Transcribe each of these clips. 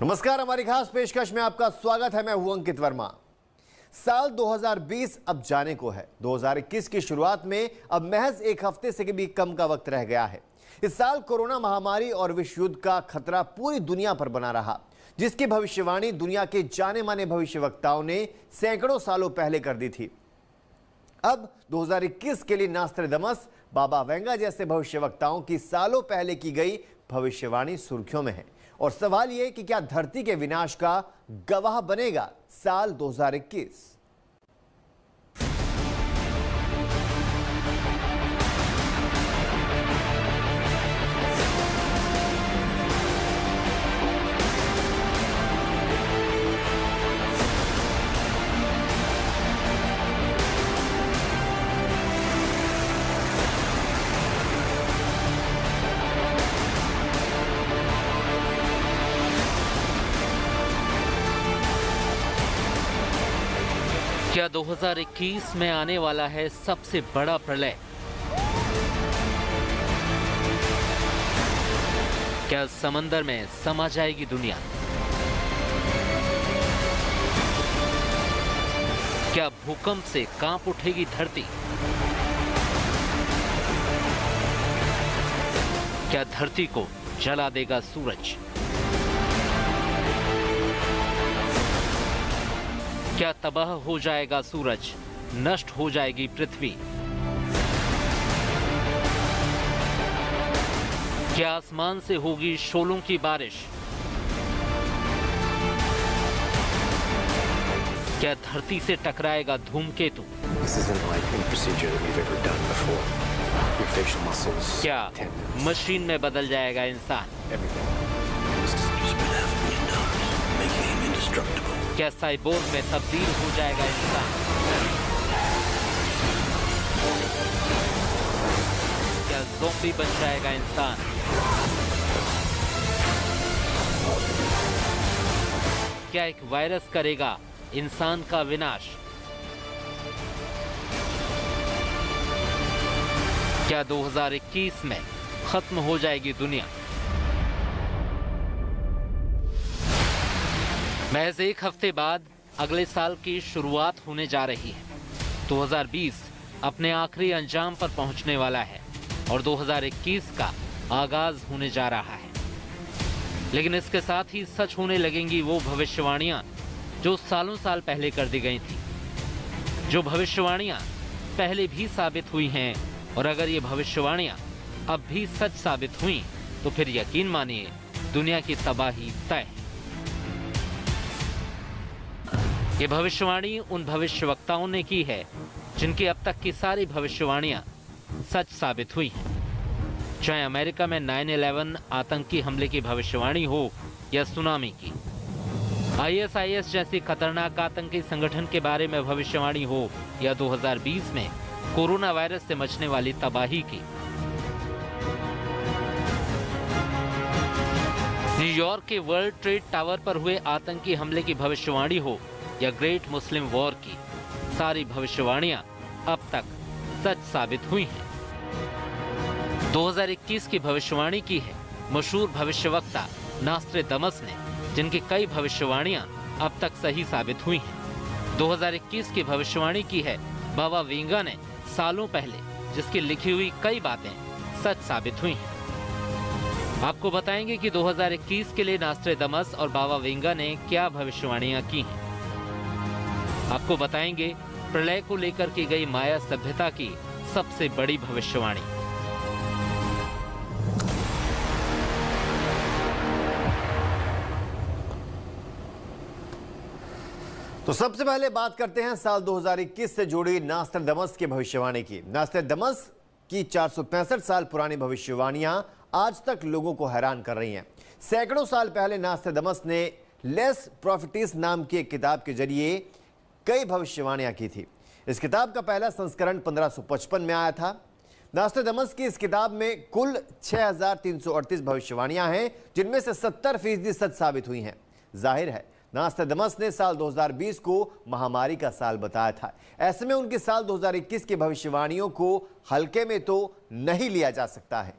नमस्कार, हमारी खास पेशकश में आपका स्वागत है। मैं हूं अंकित वर्मा। साल 2020 अब जाने को है। 2021 की शुरुआत में अब महज एक हफ्ते से भी कम का वक्त रह गया है। इस साल कोरोना महामारी और विश्व युद्ध का खतरा पूरी दुनिया पर बना रहा, जिसकी भविष्यवाणी दुनिया के जाने माने भविष्यवक्ताओं ने सैकड़ों सालों पहले कर दी थी। अब 2021 के लिए नास्ट्रेडमस, बाबा वेंगा जैसे भविष्यवक्ताओं की सालों पहले की गई भविष्यवाणी सुर्खियों में है। और सवाल यह कि क्या धरती के विनाश का गवाह बनेगा साल 2021? क्या 2021 में आने वाला है सबसे बड़ा प्रलय? क्या समंदर में समा जाएगी दुनिया? क्या भूकंप से कांप उठेगी धरती? क्या धरती को जला देगा सूरज? क्या तबाह हो जाएगा सूरज, नष्ट हो जाएगी पृथ्वी? क्या आसमान से होगी शोलों की बारिश? क्या धरती से टकराएगा धूमकेतु? क्या मशीन में बदल जाएगा इंसान? क्या साइबोर्ग में तब्दील हो जाएगा इंसान? क्या ज़ॉम्बी बन जाएगा इंसान? क्या एक वायरस करेगा इंसान का विनाश? क्या 2021 में खत्म हो जाएगी दुनिया? महज एक हफ्ते बाद अगले साल की शुरुआत होने जा रही है। 2020 अपने आखिरी अंजाम पर पहुंचने वाला है और 2021 का आगाज होने जा रहा है। लेकिन इसके साथ ही सच होने लगेंगी वो भविष्यवाणियां जो सालों साल पहले कर दी गई थी, जो भविष्यवाणियां पहले भी साबित हुई हैं। और अगर ये भविष्यवाणियां अब भी सच साबित हुई तो फिर यकीन मानिए दुनिया की तबाही तय है। ये भविष्यवाणी उन भविष्यवक्ताओं ने की है जिनकी अब तक की सारी भविष्यवाणियां सच साबित हुई हैं। चाहे अमेरिका में 9/11 आतंकी हमले की भविष्यवाणी हो या सुनामी की, ISIS जैसी खतरनाक आतंकी संगठन के बारे में भविष्यवाणी हो या 2020 में कोरोना वायरस से मचने वाली तबाही की। न्यूयॉर्क के वर्ल्ड ट्रेड टावर पर हुए आतंकी हमले की भविष्यवाणी हो या ग्रेट मुस्लिम वॉर की, सारी भविष्यवाणियां अब तक सच साबित हुई हैं। 2021 की भविष्यवाणी की है मशहूर भविष्यवक्ता नास्ट्रेडमस ने, जिनकी कई भविष्यवाणियां अब तक सही साबित हुई हैं। 2021 की भविष्यवाणी की है बाबा वेंगा ने सालों पहले, जिसकी लिखी हुई कई बातें सच साबित हुई हैं। आपको बताएंगे कि 2021 के लिए नास्ट्रेडमस और बाबा वेंगा ने क्या भविष्यवाणियां की हैं। आपको बताएंगे प्रलय को लेकर की गई माया सभ्यता की सबसे बड़ी भविष्यवाणी। तो सबसे पहले बात करते हैं साल 2021 से जुड़ी नास्ट्रेडमस की भविष्यवाणी की। नास्ट्रेडमस की 465 साल पुरानी भविष्यवाणियां आज तक लोगों को हैरान कर रही हैं। सैकड़ों साल पहले नास्ट्रेडमस ने लेस प्रॉफिटिस नाम की एक किताब के जरिए कई भविष्यवाणियां की थी। इस किताब का पहला संस्करण 1555 में आया था। नास्ट्रेडमस की इस किताब में कुल 6338 भविष्यवाणियां हैं, जिनमें से 70% सच साबित हुई हैं। जाहिर है नास्ट्रेडमस ने साल 2020 को महामारी का साल बताया था। ऐसे में उनकी साल 2021 की भविष्यवाणियों को हल्के में तो नहीं लिया जा सकता है।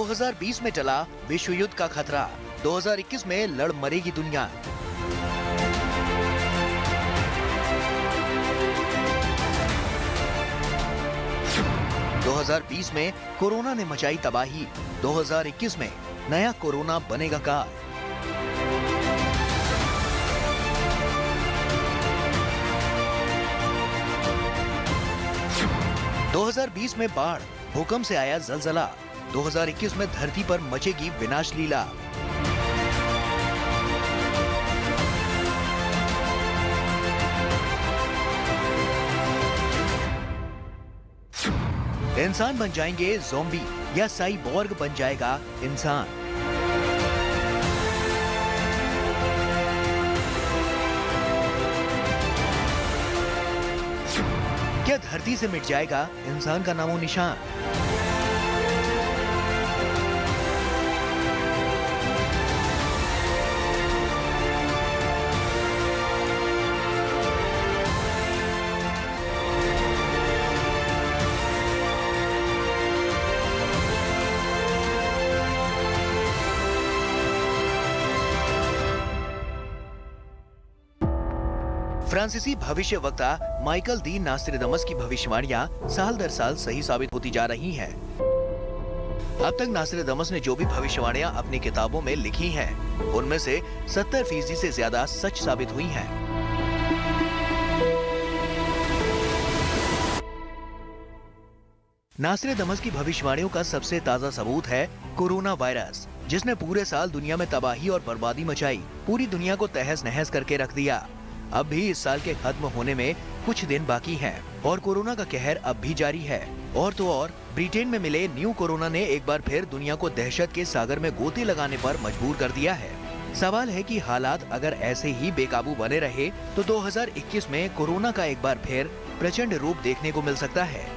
2020 में टला विश्व युद्ध का खतरा, 2021 में लड़ मरेगी दुनिया। दो 2020 में कोरोना ने मचाई तबाही, 2021 में नया कोरोना बनेगा काल। दो 2020 में बाढ़, भूकंप से आया जलजला, 2021 में धरती पर मचेगी विनाश लीला। इंसान बन जाएंगे ज़ॉम्बी या साइबॉर्ग बन जाएगा इंसान। क्या धरती से मिट जाएगा इंसान का नामो निशान? फ्रांसीसी भविष्य वक्ता माइकल दी नास्ट्रेडमस की भविष्यवाणियां साल दर साल सही साबित होती जा रही हैं। अब तक नास्ट्रेडमस ने जो भी भविष्यवाणियां अपनी किताबों में लिखी हैं, उनमें से 70% से ज्यादा सच साबित हुई हैं। नास्ट्रेडमस की भविष्यवाणियों का सबसे ताजा सबूत है कोरोना वायरस, जिसने पूरे साल दुनिया में तबाही और बर्बादी मचाई, पूरी दुनिया को तहस नहस करके रख दिया। अब भी इस साल के खत्म होने में कुछ दिन बाकी हैं और कोरोना का कहर अब भी जारी है। और तो और ब्रिटेन में मिले न्यू कोरोना ने एक बार फिर दुनिया को दहशत के सागर में गोते लगाने पर मजबूर कर दिया है। सवाल है कि हालात अगर ऐसे ही बेकाबू बने रहे तो 2021 में कोरोना का एक बार फिर प्रचंड रूप देखने को मिल सकता है।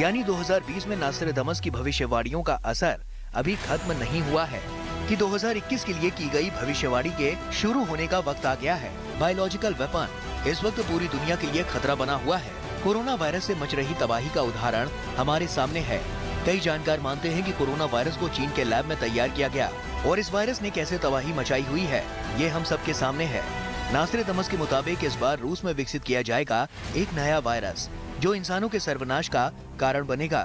यानी 2020 में नास्ट्रेडमस की भविष्यवाणियों का असर अभी खत्म नहीं हुआ है कि 2021 के लिए की गई भविष्यवाणी के शुरू होने का वक्त आ गया है। बायोलॉजिकल वेपन इस वक्त पूरी दुनिया के लिए खतरा बना हुआ है। कोरोना वायरस से मच रही तबाही का उदाहरण हमारे सामने है। कई जानकार मानते हैं कि कोरोना वायरस को चीन के लैब में तैयार किया गया और इस वायरस ने कैसे तबाही मचाई हुई है, ये हम सबके सामने है। नास्ट्रेडमस के मुताबिक इस बार रूस में विकसित किया जाएगा एक नया वायरस जो इंसानों के सर्वनाश का कारण बनेगा।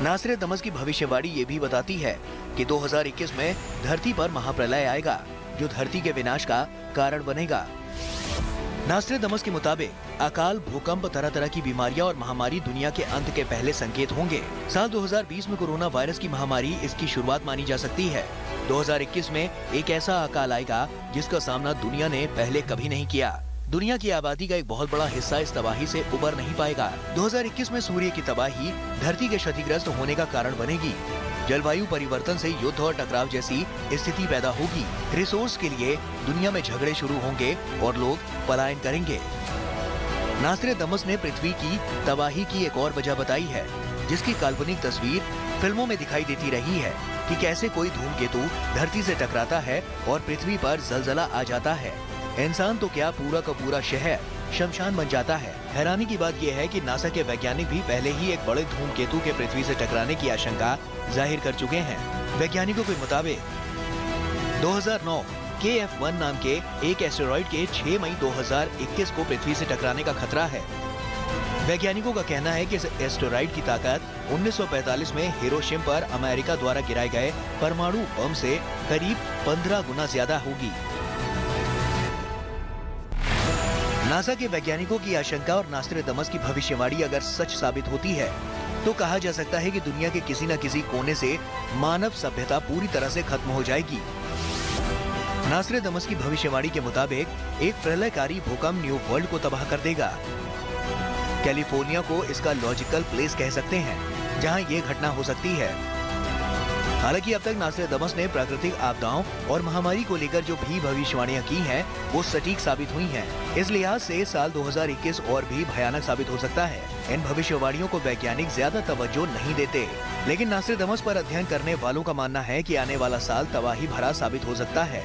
नास्ट्रेडमस की भविष्यवाणी ये भी बताती है कि 2021 में धरती पर महाप्रलय आएगा जो धरती के विनाश का कारण बनेगा। नास्ट्रेडमस के मुताबिक अकाल, भूकंप, तरह तरह की बीमारियां और महामारी दुनिया के अंत के पहले संकेत होंगे। साल 2020 में कोरोना वायरस की महामारी इसकी शुरुआत मानी जा सकती है। 2021 में एक ऐसा अकाल आएगा जिसका सामना दुनिया ने पहले कभी नहीं किया। दुनिया की आबादी का एक बहुत बड़ा हिस्सा इस तबाही से उबर नहीं पाएगा। 2021 में सूर्य की तबाही धरती के क्षतिग्रस्त होने का कारण बनेगी। जलवायु परिवर्तन से युद्ध और टकराव जैसी स्थिति पैदा होगी। रिसोर्स के लिए दुनिया में झगड़े शुरू होंगे और लोग पलायन करेंगे। नास्ट्रेडमस ने पृथ्वी की तबाही की एक और वजह बताई है, जिसकी काल्पनिक तस्वीर फिल्मों में दिखाई देती रही है कि कैसे कोई धूमकेतु धरती से टकराता है और पृथ्वी पर जलजला आ जाता है। इंसान तो क्या, पूरा का पूरा शहर शमशान बन जाता है। हैरानी की बात यह है कि नासा के वैज्ञानिक भी पहले ही एक बड़े धूमकेतु के पृथ्वी से टकराने की आशंका जाहिर कर चुके हैं। वैज्ञानिकों के मुताबिक 2009 KF-1 नाम के एक एस्टेरॉइड के 6 मई 2021 को पृथ्वी से टकराने का खतरा है। वैज्ञानिकों का कहना है कि इस एस्टेरॉइड की ताकत 1945 में हिरोशिमा पर अमेरिका द्वारा गिराए गए परमाणु बम से करीब 15 गुना ज्यादा होगी। नासा के वैज्ञानिकों की आशंका और नास्ट्रेडमस की भविष्यवाणी अगर सच साबित होती है तो कहा जा सकता है कि दुनिया के किसी न किसी कोने से मानव सभ्यता पूरी तरह से खत्म हो जाएगी। नास्ट्रेडमस की भविष्यवाणी के मुताबिक एक प्रलयकारी भूकंप न्यू वर्ल्ड को तबाह कर देगा। कैलिफोर्निया को इसका लॉजिकल प्लेस कह सकते हैं जहां ये घटना हो सकती है। हालांकि अब तक नास्ट्रेदामस ने प्राकृतिक आपदाओं और महामारी को लेकर जो भी भविष्यवाणियां की हैं, वो सटीक साबित हुई हैं। इस लिहाज से साल 2021 और भी भयानक साबित हो सकता है। इन भविष्यवाणियों को वैज्ञानिक ज्यादा तवज्जो नहीं देते, लेकिन नास्ट्रेदामस पर अध्ययन करने वालों का मानना है कि आने वाला साल तबाही भरा साबित हो सकता है।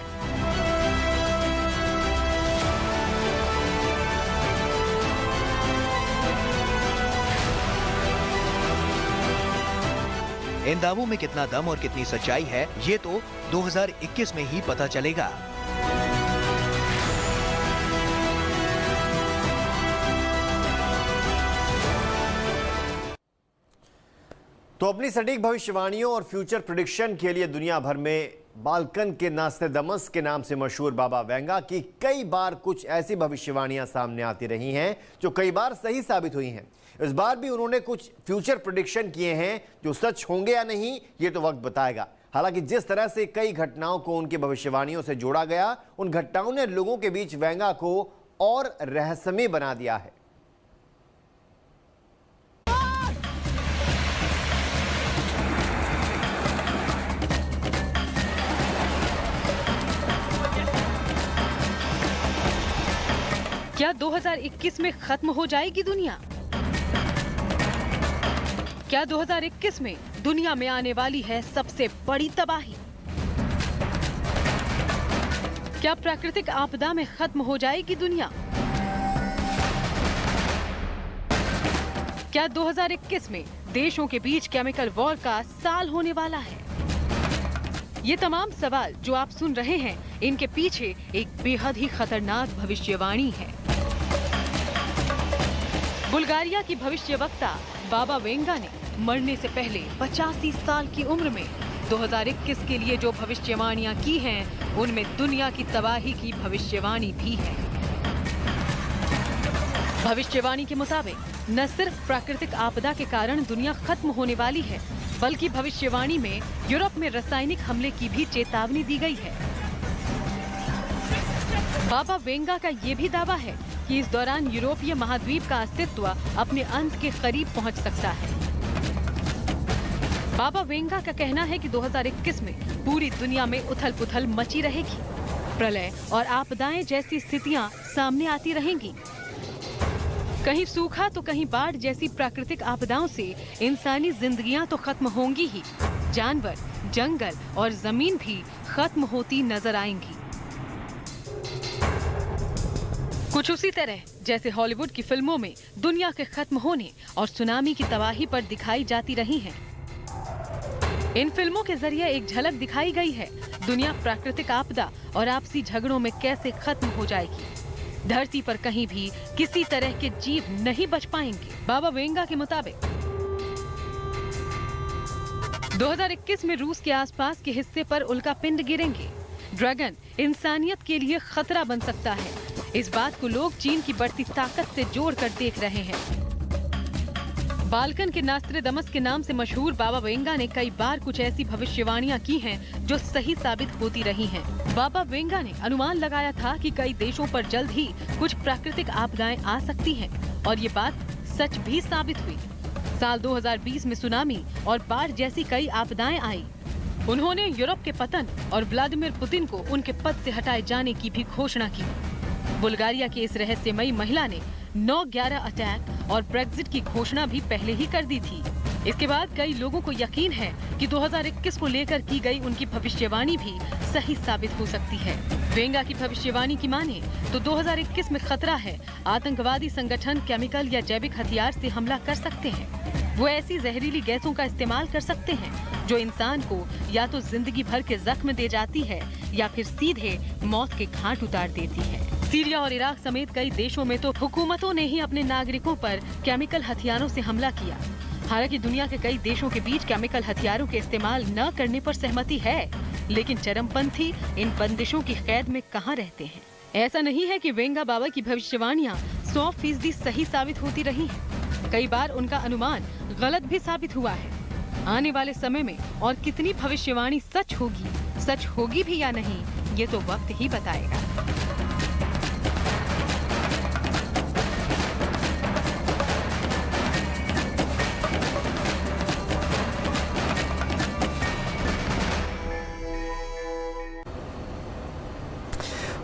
इन दावों में कितना दम और कितनी सच्चाई है, ये तो 2021 में ही पता चलेगा। तो अपनी सटीक भविष्यवाणियों और फ्यूचर प्रेडिक्शन के लिए दुनिया भर में बाल्कन के नास्ट्रेदामस के नाम से मशहूर बाबा वेंगा की कई बार कुछ ऐसी भविष्यवाणियां सामने आती रही हैं जो कई बार सही साबित हुई हैं। इस बार भी उन्होंने कुछ फ्यूचर प्रेडिक्शन किए हैं जो सच होंगे या नहीं, ये तो वक्त बताएगा। हालांकि जिस तरह से कई घटनाओं को उनकी भविष्यवाणियों से जोड़ा गया, उन घटनाओं ने लोगों के बीच वेंगा को और रहस्यमय बना दिया है। क्या 2021 में खत्म हो जाएगी दुनिया? क्या 2021 में दुनिया में आने वाली है सबसे बड़ी तबाही? क्या प्राकृतिक आपदा में खत्म हो जाएगी दुनिया? क्या 2021 में देशों के बीच केमिकल वॉर का साल होने वाला है? ये तमाम सवाल जो आप सुन रहे हैं, इनके पीछे एक बेहद ही खतरनाक भविष्यवाणी है। बुल्गारिया की भविष्यवक्ता बाबा वेंगा ने मरने से पहले 85 साल की उम्र में 2021 के लिए जो भविष्यवाणियां की हैं, उनमें दुनिया की तबाही की भविष्यवाणी भी है। भविष्यवाणी के मुताबिक न सिर्फ प्राकृतिक आपदा के कारण दुनिया खत्म होने वाली है, बल्कि भविष्यवाणी में यूरोप में रासायनिक हमले की भी चेतावनी दी गई है। बाबा वेंगा का ये भी दावा है कि इस दौरान यूरोपीय महाद्वीप का अस्तित्व अपने अंत के करीब पहुंच सकता है। बाबा वेंगा का कहना है कि 2021 में पूरी दुनिया में उथल-पुथल मची रहेगी। प्रलय और आपदाएं जैसी स्थितियां सामने आती रहेंगी। कहीं सूखा तो कहीं बाढ़ जैसी प्राकृतिक आपदाओं से इंसानी जिंदगियां तो खत्म होंगी ही, जानवर, जंगल और जमीन भी खत्म होती नजर आएंगी। कुछ उसी तरह जैसे हॉलीवुड की फिल्मों में दुनिया के खत्म होने और सुनामी की तबाही पर दिखाई जाती रही हैं। इन फिल्मों के जरिए एक झलक दिखाई गई है दुनिया प्राकृतिक आपदा और आपसी झगड़ों में कैसे खत्म हो जाएगी। धरती पर कहीं भी किसी तरह के जीव नहीं बच पाएंगे। बाबा वेंगा के मुताबिक 2021 में रूस के आसपास के हिस्से पर उल्कापिंड गिरेंगे। ड्रैगन इंसानियत के लिए खतरा बन सकता है। इस बात को लोग चीन की बढ़ती ताकत से जोड़कर देख रहे हैं। बाल्कन के नास्ट्रेदामस के नाम से मशहूर बाबा वेंगा ने कई बार कुछ ऐसी भविष्यवाणियां की हैं जो सही साबित होती रही हैं। बाबा वेंगा ने अनुमान लगाया था कि कई देशों पर जल्द ही कुछ प्राकृतिक आपदाएं आ सकती हैं और ये बात सच भी साबित हुई। साल 2020 में सुनामी और बाढ़ जैसी कई आपदाएं आई। उन्होंने यूरोप के पतन और व्लादिमीर पुतिन को उनके पद से हटाए जाने की भी घोषणा की। बुल्गारिया की इस रहस्यमयी महिला ने 9/11 अटैक और ब्रेक्जिट की घोषणा भी पहले ही कर दी थी। इसके बाद कई लोगों को यकीन है कि 2021 को लेकर की गई उनकी भविष्यवाणी भी सही साबित हो सकती है। वेंगा की भविष्यवाणी की माने तो 2021 में खतरा है। आतंकवादी संगठन केमिकल या जैविक हथियार से हमला कर सकते हैं। वो ऐसी जहरीली गैसों का इस्तेमाल कर सकते हैं जो इंसान को या तो जिंदगी भर के जख्म दे जाती है या फिर सीधे मौत के घाट उतार देती है। सीरिया और इराक समेत कई देशों में तो हुकूमतों ने ही अपने नागरिकों पर केमिकल हथियारों से हमला किया। हालांकि दुनिया के कई देशों के बीच केमिकल हथियारों के इस्तेमाल न करने पर सहमति है, लेकिन चरमपंथी इन बंदिशों की कैद में कहां रहते हैं। ऐसा नहीं है कि वेंगा बाबा की भविष्यवाणियां 100% सही साबित होती रही हैं। कई बार उनका अनुमान गलत भी साबित हुआ है। आने वाले समय में और कितनी भविष्यवाणी सच होगी भी या नहीं, ये तो वक्त ही बताएगा।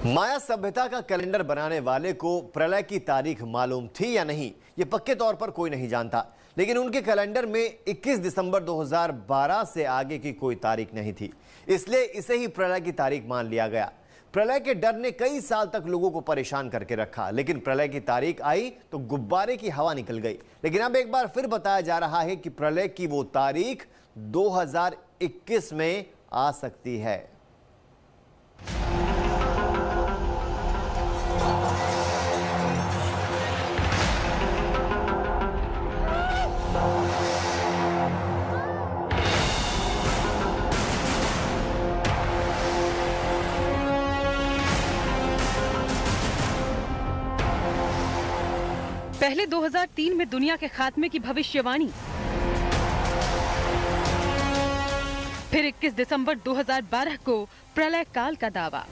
माया सभ्यता का कैलेंडर बनाने वाले को प्रलय की तारीख मालूम थी या नहीं, ये पक्के तौर पर कोई नहीं जानता। लेकिन उनके कैलेंडर में 21 दिसंबर 2012 से आगे की कोई तारीख नहीं थी, इसलिए इसे ही प्रलय की तारीख मान लिया गया। प्रलय के डर ने कई साल तक लोगों को परेशान करके रखा, लेकिन प्रलय की तारीख आई तो गुब्बारे की हवा निकल गई। लेकिन अब एक बार फिर बताया जा रहा है कि प्रलय की वो तारीख 2021 में आ सकती है। पहले 2003 में दुनिया के खात्मे की भविष्यवाणी, फिर 21 दिसंबर 2012 को प्रलय काल का दावा,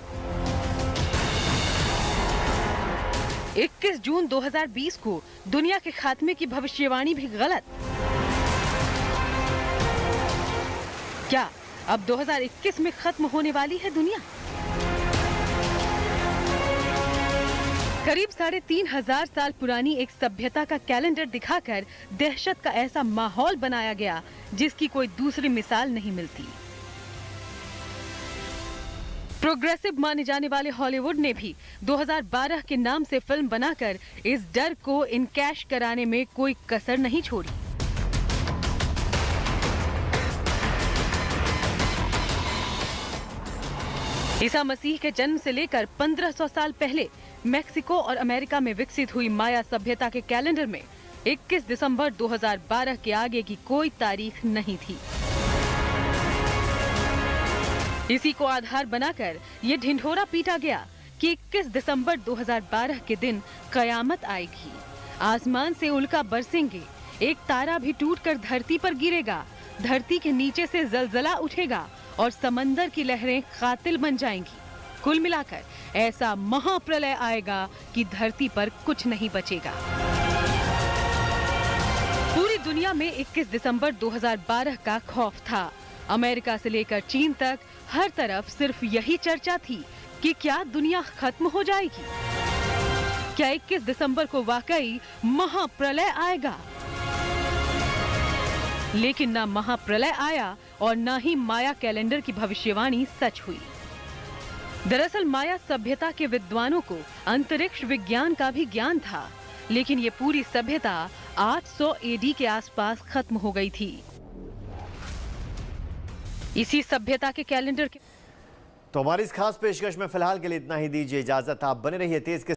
21 जून 2020 को दुनिया के खात्मे की भविष्यवाणी भी गलत। क्या अब 2021 में खत्म होने वाली है दुनिया? करीब 3,500 साल पुरानी एक सभ्यता का कैलेंडर दिखाकर दहशत का ऐसा माहौल बनाया गया जिसकी कोई दूसरी मिसाल नहीं मिलती। प्रोग्रेसिव माने जाने वाले हॉलीवुड ने भी 2012 के नाम से फिल्म बनाकर इस डर को इनकैश कराने में कोई कसर नहीं छोड़ी। ईसा मसीह के जन्म से लेकर 1500 साल पहले मेक्सिको और अमेरिका में विकसित हुई माया सभ्यता के कैलेंडर में 21 दिसंबर 2012 के आगे की कोई तारीख नहीं थी। इसी को आधार बनाकर ये ढिंढोरा पीटा गया कि 21 दिसंबर 2012 के दिन कयामत आएगी, आसमान से उल्का बरसेंगे, एक तारा भी टूटकर धरती पर गिरेगा, धरती के नीचे से जलजला उठेगा और समंदर की लहरें कातिल बन जाएंगी। कुल मिलाकर ऐसा महाप्रलय आएगा कि धरती पर कुछ नहीं बचेगा। पूरी दुनिया में 21 दिसंबर 2012 का खौफ था। अमेरिका से लेकर चीन तक हर तरफ सिर्फ यही चर्चा थी कि क्या दुनिया खत्म हो जाएगी, क्या 21 दिसंबर को वाकई महाप्रलय आएगा। लेकिन ना महाप्रलय आया और ना ही माया कैलेंडर की भविष्यवाणी सच हुई। दरअसल माया सभ्यता के विद्वानों को अंतरिक्ष विज्ञान का भी ज्ञान था, लेकिन ये पूरी सभ्यता 800 एडी के आसपास खत्म हो गई थी। इसी सभ्यता के कैलेंडर के तो हमारी इस खास पेशकश में फिलहाल के लिए इतना ही। दीजिए इजाजत, आप बने रहिए तेज के